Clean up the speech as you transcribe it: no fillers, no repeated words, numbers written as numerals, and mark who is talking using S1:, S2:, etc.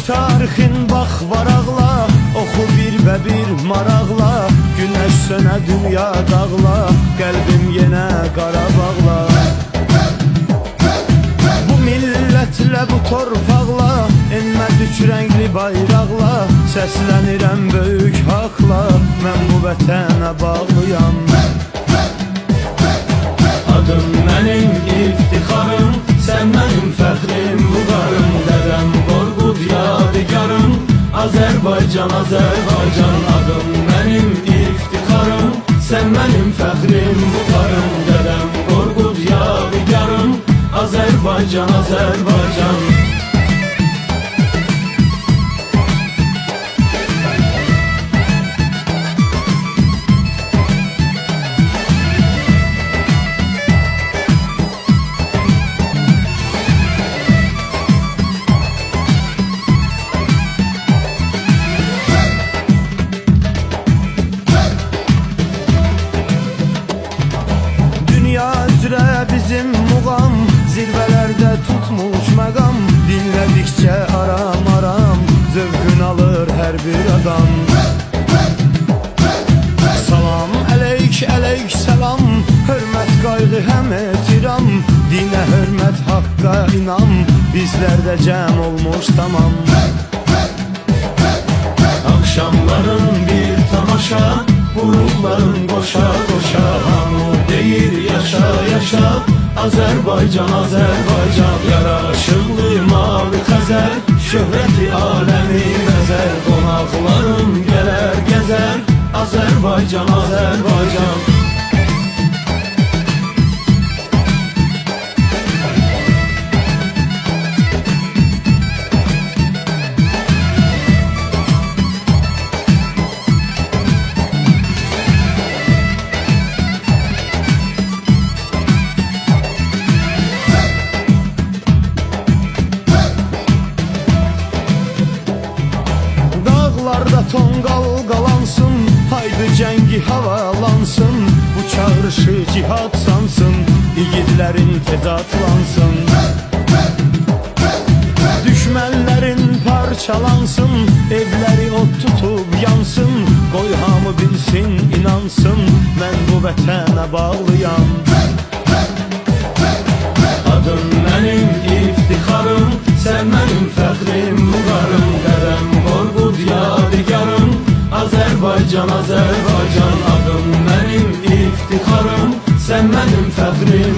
S1: tarixin bax varaqla, oxu bir və bir maraqla. Günəş sönə dünya dağla, qəlbim yenə Qarabağla. Bu millətlə, bu torpaqla, enməz üç rəngli bayraqla. Səslənirəm böyük haqla, mən bu vətənə bağlıyam. Adım mənim iftixarım, sən mənim fəxrim, vüqarım. Dədəm Qorqud yadigarım, Azərbaycan, Azərbaycan. Adım mənim iftixarım, sən mənim fəxrim, vüqarım. Dədəm Qorqud yadigarım, Azərbaycan, Azərbaycan. Bizim muğam zirvələrdə tutmuş məqam. Dinlədikcə aram-aram zövqün alır hər bir adam. Salam əleyk, əleyk salam, hörmət qayğı həm etiram. Dinə hörmət, haqqa inam, bizlərdə cəm olmuş tamam. Akşamların bir tamaşa, vururların qoşa qoşa. Hamı deyir yaşa yaşa, Azərbaycan, Azərbaycan. Yaraşıqlı mavi Xəzər, şöhrəti aləmi məzər. Qonaqlarım gələr gəzər, Azərbaycan, Azərbaycan. Dağlarda tonqal qalansın, haydi cəngi havalansın. Bu çağrışı cihad sansın, igidlərin tez atlansın. Düşmənlərin parçalansın, evləri od tutub yansın. Qoy hamı bilsin, inansın, mən bu vətənə bağlıyam. Adım mənim iftixarım, sən mənim fəxrim, vüqarım. Dədəm Qorqud yadigarım, Azərbaycan, Azərbaycan. Adım mənim iftixarım, sən mənim fəxrim,